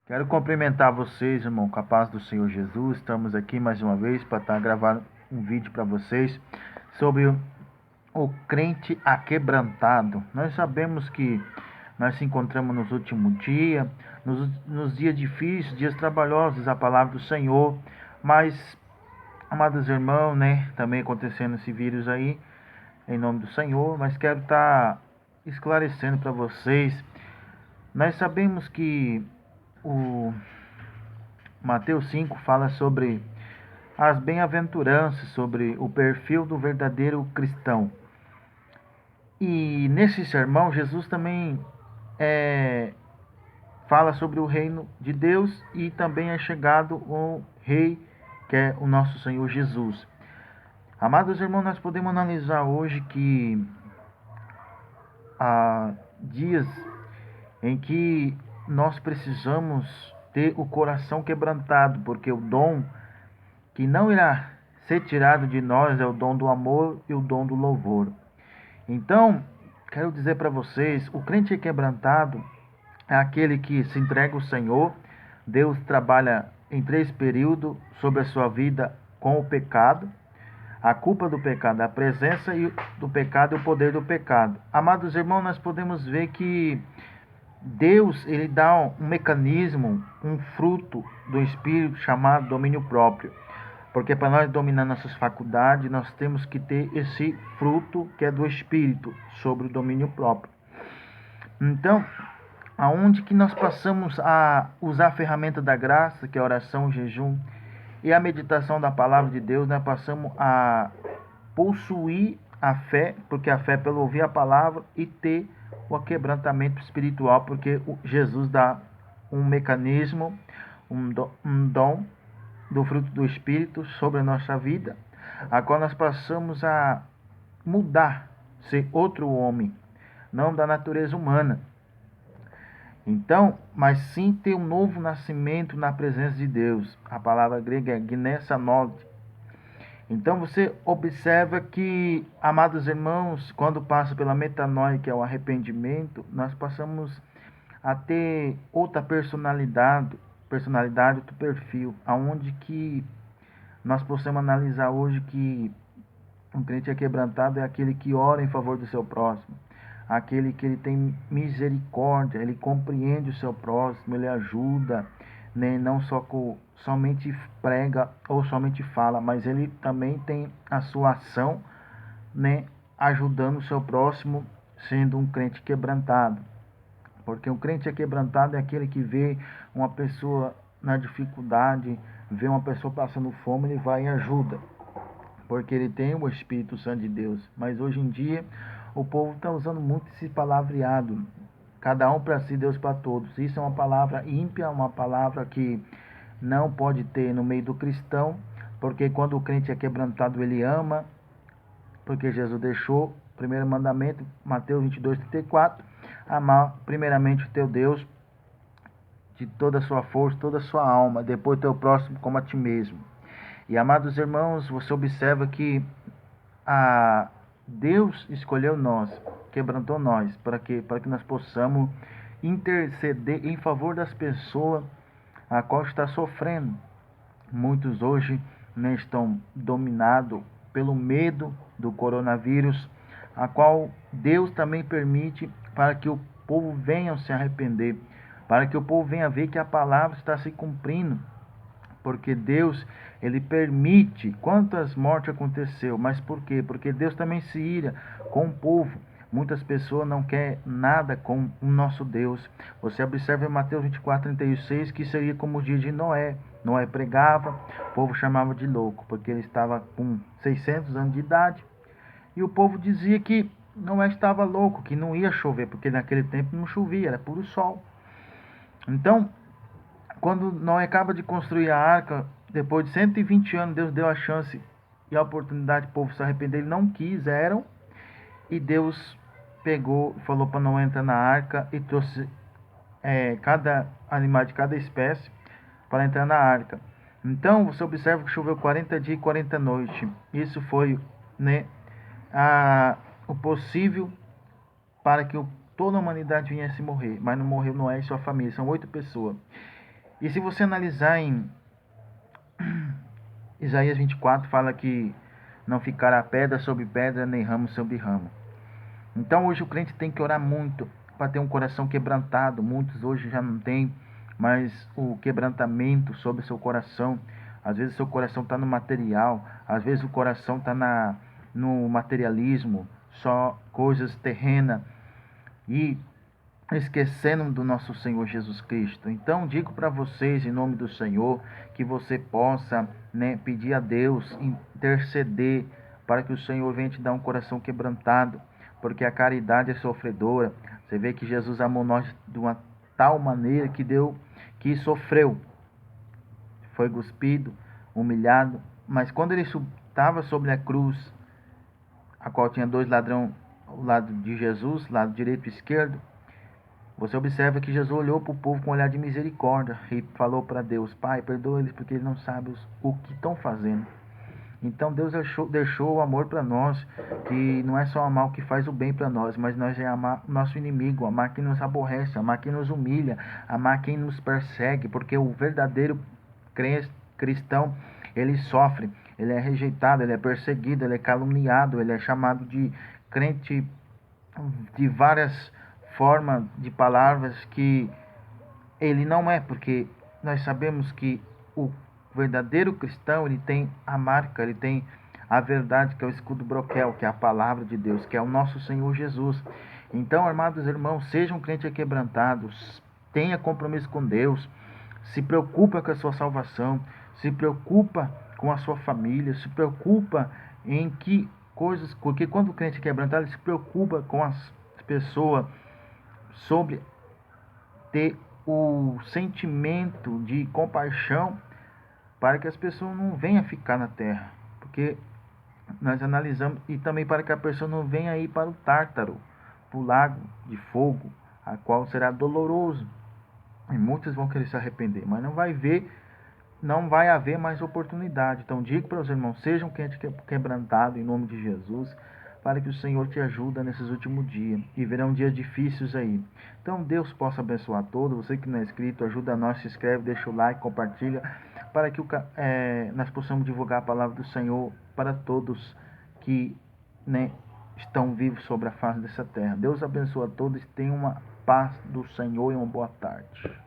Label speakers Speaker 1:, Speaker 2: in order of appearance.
Speaker 1: Quero cumprimentar vocês, irmão, com a paz do Senhor Jesus. Estamos aqui mais uma vez para estar gravando um vídeo para vocês sobre o crente aquebrantado. Nós sabemos que nós se encontramos nos últimos dias, nos dias difíceis, dias trabalhosos, a palavra do Senhor, mas, amados irmãos, né, também acontecendo esse vírus aí, em nome do Senhor, mas quero estar esclarecendo para vocês. Nós sabemos que o Mateus 5 fala sobre as bem-aventuranças, sobre o perfil do verdadeiro cristão. E nesse sermão, Jesus também fala sobre o reino de Deus e também é chegado o rei, que é o nosso Senhor Jesus. Amados irmãos, nós podemos analisar hoje que há dias em que nós precisamos ter o coração quebrantado, porque o dom que não irá ser tirado de nós é o dom do amor e o dom do louvor. Então, quero dizer para vocês, o crente quebrantado é aquele que se entrega ao Senhor. Deus trabalha em 3 períodos sobre a sua vida com o pecado, a culpa do pecado, a presença do pecado e o poder do pecado. Amados irmãos, nós podemos ver que Deus, ele dá um mecanismo, um fruto do Espírito chamado domínio próprio. Porque para nós dominar nossas faculdades, nós temos que ter esse fruto que é do Espírito, sobre o domínio próprio. Então, aonde que nós passamos a usar a ferramenta da graça, que é a oração, o jejum e a meditação da palavra de Deus, nós passamos a possuir a fé, porque a fé é pelo ouvir a palavra e ter o quebrantamento espiritual, porque Jesus dá um mecanismo, um dom do fruto do Espírito sobre a nossa vida, a qual nós passamos a mudar, ser outro homem, não da natureza humana. Então, mas sim ter um novo nascimento na presença de Deus. A palavra grega é gnesanod. Então você observa que, amados irmãos, quando passa pela metanoia, que é o arrependimento, nós passamos a ter outra personalidade, outro perfil, aonde que nós possamos analisar hoje que um crente quebrantado é aquele que ora em favor do seu próximo, aquele que ele tem misericórdia, ele compreende o seu próximo, ele ajuda, né? Não somente prega ou somente fala, mas ele também tem a sua ação, né? Ajudando o seu próximo, sendo um crente quebrantado. Porque um crente quebrantado é aquele que vê uma pessoa na dificuldade, vê uma pessoa passando fome, ele vai e ajuda, porque ele tem o Espírito Santo de Deus. Mas hoje em dia o povo está usando muito esse palavreado, cada um para si, Deus para todos. Isso é uma palavra ímpia, uma palavra que não pode ter no meio do cristão, porque quando o crente é quebrantado, ele ama, porque Jesus deixou, primeiro mandamento, Mateus 22:34, amar primeiramente o teu Deus de toda a sua força, toda a sua alma, depois o teu próximo como a ti mesmo. E, amados irmãos, você observa que Deus escolheu nós, quebrantou nós, para que nós possamos interceder em favor das pessoas a qual está sofrendo. Muitos hoje, né, estão dominados pelo medo do coronavírus, a qual Deus também permite para que o povo venha se arrepender, para que o povo venha ver que a palavra está se cumprindo. Porque Deus, ele permite quantas mortes aconteceu, mas por quê? Porque Deus também se ira com o povo. Muitas pessoas não querem nada com o nosso Deus. Você observa em Mateus 24:36 que seria como o dia de Noé. Noé pregava, o povo chamava de louco, porque ele estava com 600 anos de idade. E o povo dizia que Noé estava louco, que não ia chover, porque naquele tempo não chovia, era puro sol. Então, quando Noé acaba de construir a arca, depois de 120 anos, Deus deu a chance e a oportunidade para o povo se arrepender. Eles não quiseram. E Deus pegou, falou para Noé entrar na arca e trouxe cada animal de cada espécie para entrar na arca. Então você observa que choveu 40 dias e 40 noites. Isso foi, né, o possível para que toda a humanidade viesse morrer. Mas não morreu Noé e sua família, são 8 pessoas. E se você analisar em Isaías 24, fala que não ficará pedra sobre pedra, nem ramo sobre ramo. Então hoje o crente tem que orar muito para ter um coração quebrantado. Muitos hoje já não têm mais o quebrantamento sobre o seu coração. Às vezes o seu coração está no material, às vezes o coração está no materialismo, só coisas terrenas e esquecendo do nosso Senhor Jesus Cristo. Então digo para vocês, em nome do Senhor, que você possa, pedir a Deus, interceder para que o Senhor venha te dar um coração quebrantado, porque a caridade é sofredora. Você vê que Jesus amou nós de uma tal maneira que sofreu, foi cuspido, humilhado, mas quando ele estava sobre a cruz, a qual tinha dois ladrões, o lado de Jesus, lado direito e esquerdo, você observa que Jesus olhou para o povo com um olhar de misericórdia e falou para Deus: Pai, perdoa eles porque eles não sabem o que estão fazendo. Então Deus deixou o amor para nós, que não é só amar o que faz o bem para nós, mas nós é amar o nosso inimigo, amar quem nos aborrece, amar quem nos humilha, amar quem nos persegue, porque o verdadeiro cristão, ele sofre, ele é rejeitado, ele é perseguido, ele é caluniado, ele é chamado de crente de várias formas de palavras que ele não é, porque nós sabemos que o verdadeiro cristão, ele tem a marca, ele tem a verdade, que é o escudo broquel, que é a palavra de Deus, que é o nosso Senhor Jesus. Então, amados irmãos, sejam crentes quebrantados, tenha compromisso com Deus, se preocupa com a sua salvação, se preocupa com a sua família, se preocupa em que coisas, porque quando o crente é quebrantado, ele se preocupa com as pessoas, sobre ter o sentimento de compaixão para que as pessoas não venham ficar na terra, porque nós analisamos, e também para que a pessoa não venha ir para o Tártaro, para o lago de fogo, a qual será doloroso, e muitos vão querer se arrepender, mas não vai haver mais oportunidade. Então digo para os irmãos, sejam quebrantados em nome de Jesus, para que o Senhor te ajude nesses últimos dias, e verão dias difíceis aí. Então Deus possa abençoar todos. Você que não é inscrito, ajuda nós, se inscreve, deixa o like, compartilha, para que nós possamos divulgar a palavra do Senhor para todos que, estão vivos sobre a face dessa terra. Deus abençoe a todos e tenha uma paz do Senhor e uma boa tarde.